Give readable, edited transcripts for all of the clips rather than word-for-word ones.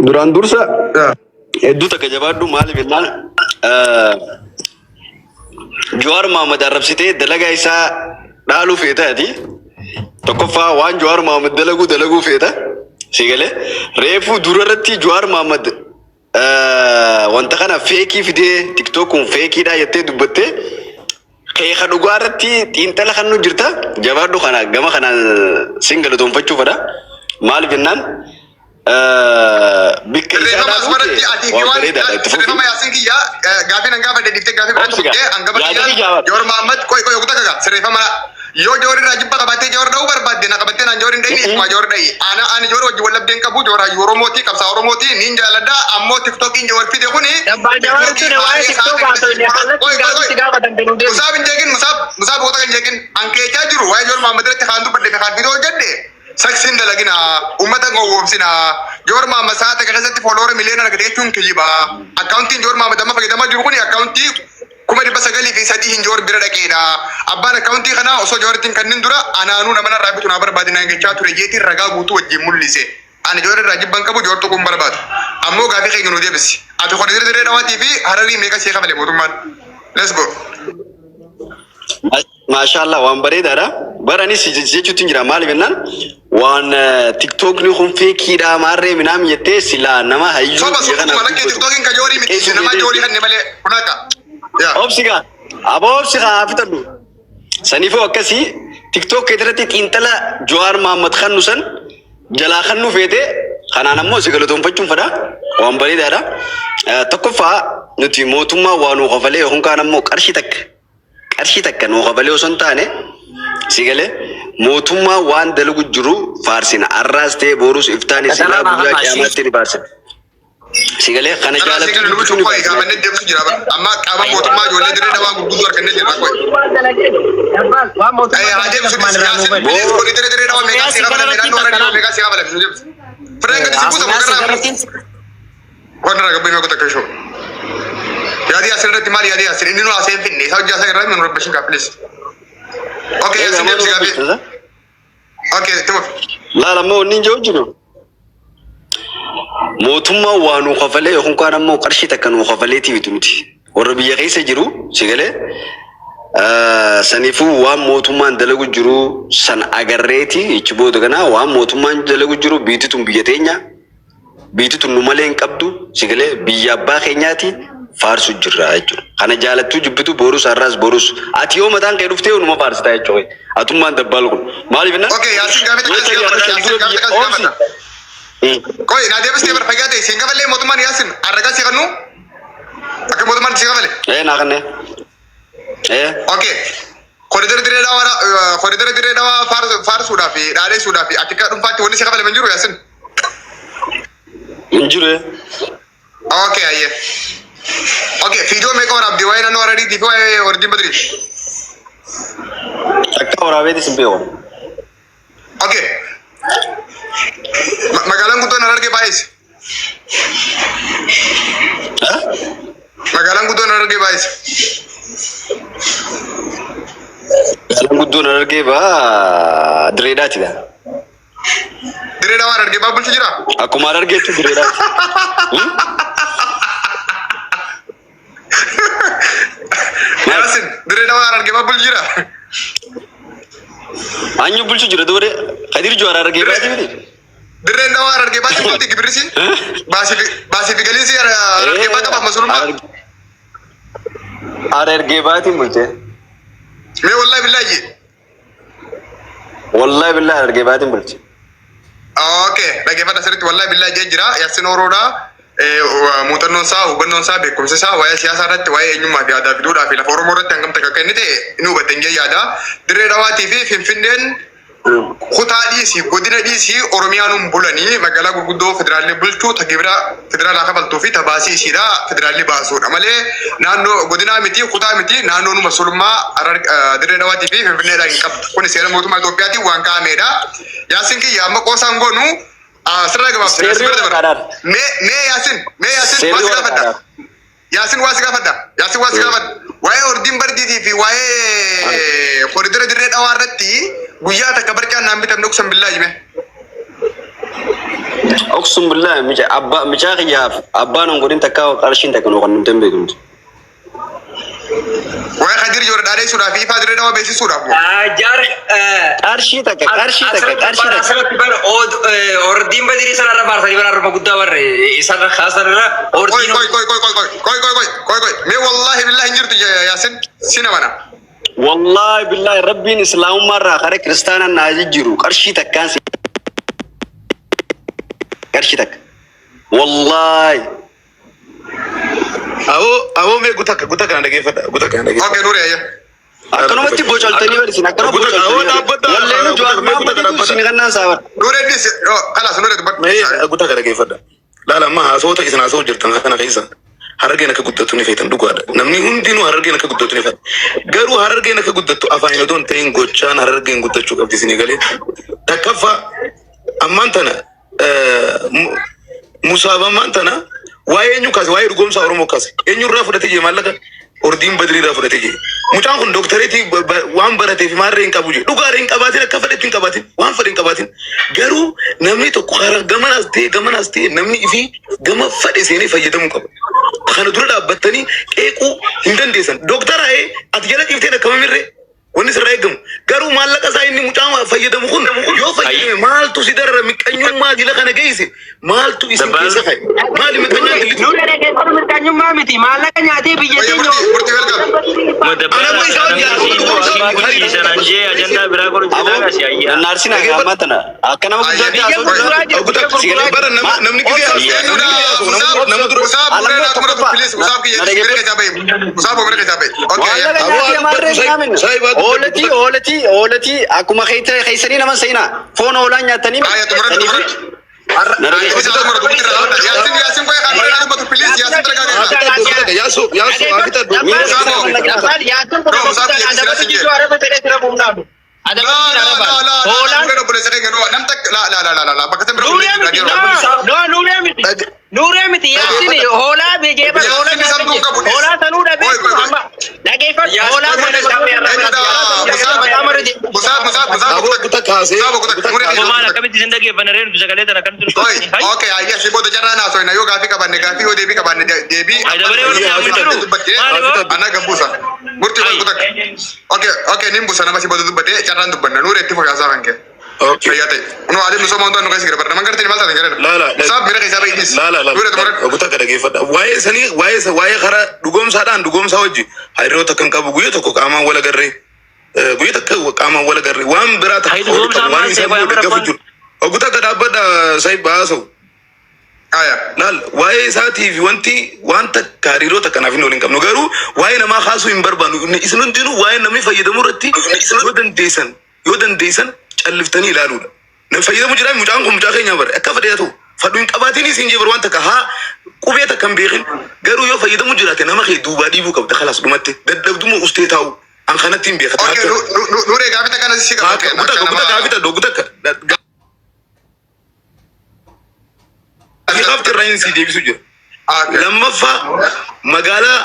duraan dursa hedduu takka jabaadhu maaliif jennaan Jawaar Mohammed arrabsitee dalagaa isaa dhaaluu feetaati. Tokkoffaa waan Jawaar Mohammed dalaguu feeta. Sigalee reefuu durarratti Jawaar Mohammed wanta kana feekii fidee TikTokuun feekiidha jettee dubbattee keeka dhugaarratti xiinxala kan nu jirta jabaadhu kana gama kana singalatoonfachuu fedha. Maaliif jennaan bikka isaa asmaratti ati kiwaan sirreeffama yaasin kiyya gaafii nan gaafa deddiftee gaafii biratti fuudhee hanga bakkiyyaa Jawaar Mohammed qoy yokuta kaga sirreeffama yoo Jawaar irraa jibba qabattee Jawaar dha'uu barbaadde na qabattee naan Jawaar hin dhayne isuma Jawaar dha'i ani Jawaar wajjin wal dhabdeen qabu Jawaar hayyuu Oromooti qabsaa Oromooti niin jaaladha ammoo TikTokiin Jawaar fide kuni musaab hin jeeqin musaab goota kan jeeqin ankeechaa jiru waa'ee Jawaar Mohammed irratti kaan dubbadde kaan fidoo jedhe saksin dalagina ummata ngowwomsina Jawaar Mohammed saata keessatti follower miliyoona argate jechuun kijiba akkauntiin Jawaar Mohammed amma fayyadamaa jiru kuni akkauntii 9,903 hin Jawaar bira dhaqeedha abbaan akkauntii kana osoo Jawaaritiin kanneen dura anaanuu nama narraa bitu na barbaadina jechaa ture jeetiin ragaa guutuu wajjin mul'ise ani Jawaar irraa jibban qabu Jawaar tokko hin barbaadu ammoo gaafii keenya nu deebisi ati Khodidir Dirree Dhawaatii fi Hararii meeqa seeqa malee mootummaan let's go. Maashaallah waan bareedaadha. Baranis jechuutti jira maaliif jennaan waan TikTokni kun feekiidha maarree minaam jettee silaa nama hayyuu jedhana. Soba TikTokin ka Jawaarii miti nama Jawaarii kan malee kunaka. Obsiga aboo obsiga fitadhu. Saniifoo akkasii TikTok irratti xiinxala Jawaar Mohammed kan nusan jalaa kan nu feete kanaan ammoo si galatoonfachuun fedha waan bareedaadha. Tokkoffaa nuti mootummaa waan nu qofalee yookaan kaan ammoo qarshii takka nu qofalee osoo hin taane sigalee mootummaa waan dalagu jiru faarsina arraas ta'e boorus iftaan islaa guyyaa qiyaamaatti ni faarsina. Sigalee kana jaalatu amma qaama mootummaa ijoollee Dirree Dhawaa gurguddoo argannee jirra qoy. Dirree Dhawaa meeqaa si qabala meeqaa meeqaa si qabala nu deemsa. Fireen gadi si buusa waan irraa gabbii meeqota akka ishoo. Yaadii asirratti maal yaadii asirri inni nu aseen finne isaa hojjaa isaa irraa nu rabbashin gaaffilis. Okay, yes, yes, yes. Okay, come on. Laala moo inni jiru jiru. Mootummaa waan nu qofalee yookaan kaan ammoo qarshii takka nu qofaleetii bitu nuti. Warra biyya keessa jiru sigalee saniifuu waan mootummaan dalagu jiru san agarreeti ichi booda kana waan mootummaan dalagu jiru biitituun biyya teenya biitituun nu malee hin qabdu sigalee biyya abbaa keenyaati. Faarsu jirra jechuudha. Kana jaalattuu jibbitu boorus arraas boorus. Ati yoo mataan kee dhuftee numa faarsitaa jechuudha. Atummaan dabbaalu kun. Maaliif innaa? Okay, yaasin gaafii Koi, naa deebistee barfayyaa ta'e siin gafalee mootummaan yaasin arragaa si kannu akka mootummaan si gafale. Naa kanne. Okay. Khodidir Dirree Dhawaa faarsuudhaaf dhaadheessuudhaaf ati akka dhuunfaatti wanni si gafale hin jiru yaasin. Hin jiru. Okay, ayyee. Okay, video meeqa waraabdee waa'ee naannoo Harariitii fi waa'ee Orjiin Badrii? Akka waraabeetis hin beeku. Okay. Magaalaan guddoon Harargee baay'ees. Magaalaan guddoon Harargee baay'ees. Magaalaan guddoon Harargee Dirree Dhawaatidha. Dirree Dhawaa Harargee baa bulchu jira? Akkuma Harargeetti Dirree Dhawaati. Yaasin Dirree Dhawaa Harargee baa bulchu jira? Anyu bulchu jira doore Kadir Jawaar Harargee baati miti. Dirree Dhawaa Harargee baati miti Gibrisiin? Baasii fi galiisi Harargee baa qabaaf masulummaa? Harargee baati bulche. Mee wallahi billahi. Wallahi billahi Harargee baati bulche. Okay, dhaggeeffadha sirriitti wallahi billahi jira Yaasin Oroodhaa. Muuxannoon isaa hubannoon isaa beekumsi isaa waa'ee siyaasaa irratti waa'ee eenyummaa fi aadaa fiduudhaa fi lafa Oromoo irratti hangam takka inni ta'e inni hubateen jee yaada. Dirree Dhawaatii fi Finfinneen kutaa dhiisii godina dhiisii Oromiyaanuun bulanii magaalaa gurguddoo federaalli bulchuu gibira federaalaa kafaltuu fi tabaasii isiidhaa federaalli baasuudha malee naannoo godinaa miti kutaa miti naannoo numa sulmaa Dirree Dhawaatii fi Finfinneedhaa hin qabdu. Kun seera mootummaa Itoophiyaatiin waan kaa'ameedha. Yaasin kiyya amma qoosaan goonu sirraa gabaabsee mee Yaasin waasi gaafadha. Yaasin waasi gaafadha. Waa'ee Orjiin Bardiitii fi waa'ee Khodidir Dirree Dhawaa irratti guyyaa takka barcaan naan bitamne kusan billaa jime. أقسم بالله مشاغي يا أبانا نقولين تكاو قرشين تكنو قنم تنبيكم وين خدير جور داري سودا في فادر نوا بيسي سودا جار قرشي تك أوردين بدري سنارا بارسالي بارا بقودا بار إسان خاصة نا أوردين كوي مي والله بالله نجرت ياسين سينمانا والله بالله ربي إسلام مرة خير كريستيانا ناجي جرو قرشي تك كان قرشي تك والله أو مي قطك أنا كيف اوكي نوري يا أكنو متي بوجال تاني ورسين أكنو بوجال تاني ولا إنه جوار ما بدي سنغنا سافر نوري ديس خلاص نوري مي قطك أنا كيف لا ما صوتك إذا صوت جرتنا أنا كيسان harargeen akka guddattu ni feetan dhugaadha namni hundinuu harargeen akka guddattu ni feetan garuu harargeen akka guddattu afaan odoon ta'in gochaan harargeen guddachuu qabdi isinii galee takkaffaa ammaan tana musaaba ammaan tana waa'ee eenyu kaase waa'ee dhugoomsaa oromoo kaase eenyurraa fudhatee jee maallaqa ordiin badriirraa fudhatee jee mucaan kun dooktareetii waan barateef maarree hin qabu jee dhugaaree hin qabaatin akka fedhetti hin qabaatin waan fedhe hin qabaatin garuu namni tokko karaa gamanaas ta'e namni ifii gama fedhe seenee fayyadamuu qaba. Kana dura dhaabbattanii qeequu hin dandeessan. Dooktara ati jala dhiiftee akkamimirree wanni sirraa eegamu. Garuu maallaqa isaa inni mucaan fayyadamu kun yoo fayyadame maaltu si darara miqqanyummaa jila kana geesse maaltu isin keessa ka'e. Maali miqqanyummaa dillitu? Nuti dhaggeeffatu miqqanyummaa miti maallaqa nyaatee biyya keenya. Narsina gamatana akkana Oleti akkuma keeysanii nama seenaa foon oolaan nyaatanii Nuree miti yaasini hoolaa bijeeba hoolaa sanuu dhabee amma dhageeffatu hoolaa maal akkamitti isin dhaggeeffanne reenu sagalee tana kan turu okay ayya si booda jarraa naasoo na yoo gaafii qabanne gaafii yoo deebii qabanne deebii ana gambuusa murtii wal kutak okay nin buusa nama si booda dubbate jarraan dubbanna nuuree itti fogaasaa kan kee Fayate. No ada musuh mantan nukas kira pernah mangkar tidak malah tinggal. La. Sab mereka siapa ini? La. Aku tak ada kefat. Why kara dugom sadan dugom sawaji. Airo tak kan kabu gue tak kok aman wala garre. Gue tak kok aman wala garre. Wan berat. Dugom sama siapa yang berapa? Aku tak ada apa saya bahas. Aya. Lal, why saat TV wanta kariro tak kan afin olin kam nogaru. Why nama khasu imbarban. Isunun dinu why nami fayyadamu ratti. Yodan desan. Aliftani ilaaluudha. Nama fayyadamu jiraan mucaan kun mucaa keenya bara akka fedheetu fadhuun qabaatini siin jeebar waan takka haa qubee takka hin beekin garuu yoo fayyadamu jiraate nama kee duubaa dhiibuu qabda khalaas dhumatte daddabduma ustee taa'u an kanatti hin beekata. Okay, nuuree gaafita kana si qaba. Guta gaafita doggutakka. Gaafita irraa hin si deebisu jira. Lammaffaa magaalaa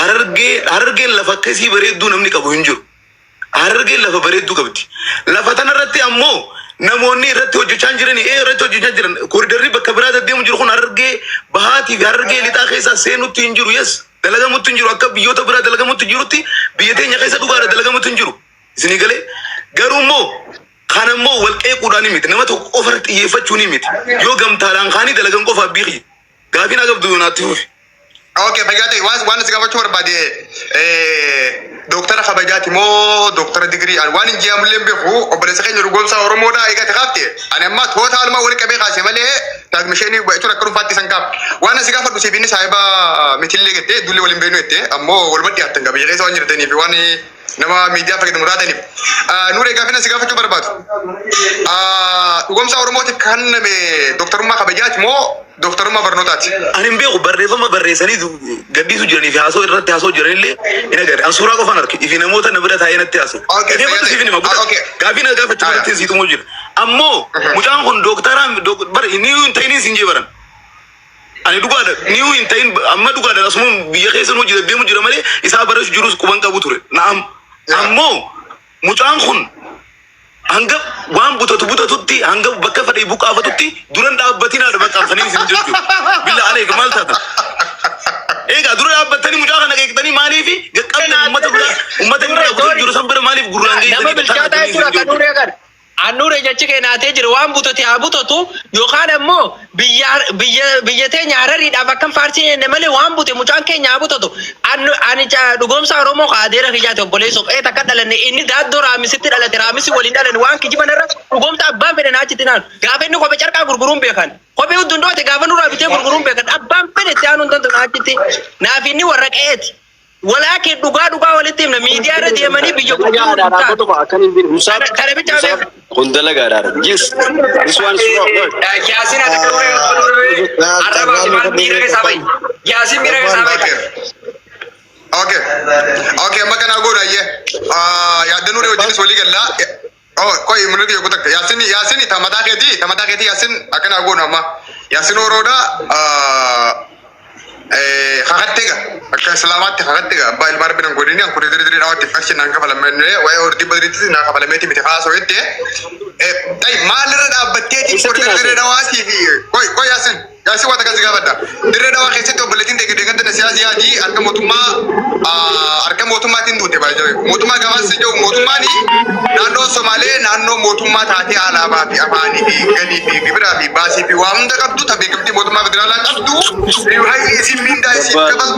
Harargeen lafa akkasii bareedduu namni qabu hin jiru. Harargeen lafa bareedduu qabdi. Lafa tanarratti ammoo namoonni irratti hojjechaa jiranii irratti hojjechaa jiran kooriidarii bakka biraa deemu jiru kun Harargee bahaatii fi Harargee lixaa keessa seenutti hin jiru yes dalagamutti hin jiru akka biyyoota biraa dalagamutti jirutti biyya teenya keessa dhugaadha dalagamutti hin jiru isinii galee garuu immoo kan immoo wal qeequudhaan miti nama tokko qofa xiyyeeffachuu ni miti yoo gamtaadhaan kaanii dalagan qofa biiqi gaafiin agabdu naatti fufi. Okay, fayyaate waan si gaafachuu barbaade Doktora kabajati mo doktora degree an waan injiya mulleen beeku obboleessa keenya dhugoomsaa Oromoodha eegate kaafte ani amma tootaaluma wali qabee kaase malee taagmisheenii baay'achuun akka dhuunfaatti san kaaf waan asi gaafadhu siif inni saahiba mitillee gette dullee waliin beenu jette ammoo waluma dhiyaattan qabee keessa waan jirtaniif waan nama miidiyaa fayyadamu raataniif nuuree gaafina si gaafachuu barbaadu dhugoomsaa Oromootiif kan name doktorummaa kabajaati moo doktorummaa barnootaati. Ani beeku barreeffama barreessanii gaddiisu jiranii fi haasoo irratti haasoo jiranillee hin agarre. An suuraa qofaan arge. Ifi namoota na bira taa'ee natti haasoo. Gaafii na gaafachuu irratti siitumuu jira. Ammoo mucaan kun dooktaraan niiwuu hin ta'in siin jeebaran. Ani dhugaadha niiwuu hin ta'in amma dhugaadha asuma biyya keessa nuu jira deemu jira malee isaa barachuu jirus quban qabu ture. Naam ammoo mucaan kun hanga waan butatutti hanga bakka fadhii buqaafatutti duran dhaabbatiin haadha baqqaafanii isin jirtu. Billa aleega maal taata? Egaa dura dhaabbatanii mucaa kana eegdanii maaliif gaqqabne uummata biraa guutuu jiru san bira maaliif gurraan geessanii? Nama bilchaataa jechuudha kan nuuree kan. Annuure jechi keenyaatee jiru waan butate haa butatu yookaan ammoo biyya teenya Harariidhaaf akkam faarsii enne malee waan bute mucaan keenya haa butatu. Ani dhugoomsa Oromoo kaadeera kiyyaate obboleessoo qe'ee takka dhalanne inni daaddoo raamisitti dhalate raamisi waliin dhalan waan kijiban irra dhugoomsa abbaan fedhe naachitti naan gaafa inni kophee carqaa gurguruun beekan. Kophee hundundoote gaafa nurraa bitee gurguruun beekan abbaan fedhe itti aanuun tantu naachitti naaf inni warra qe'eeti. Walakin dhugaa walitti himna miidiyaa irra deemanii biyya Kundala gaadhaadha. Yes. This one is wrong. Yaasin ada araba kiman mira ke sabai. Yaasin mira ke sabai. Okay, makana goda ye. Ya danu re wajin soli galla. Oh, koi munudi yo kutak. Yasin tamata keti Yasin akana goda ma. Yasin oroda khagattega akka salaamatti khagattega bail marbinan godini an kuri diri dawati faction nan kafala menne way ordi badriti na kafala meti miti khaso yette tay malira dabbatteti kuri diri dawati fi koy Yasin wata kasi gabada diri dawa khesito bulletin de gede da siyasi yaji arka motuma tin dute ba jawe motuma gawan se jo motuma ni nando somale nando motuma taati ala ba fi afani fi gani fi gibra fi basi fi wa hunda qabdu tabe qabdi motuma federal qabdu hay isi minda isi qabdu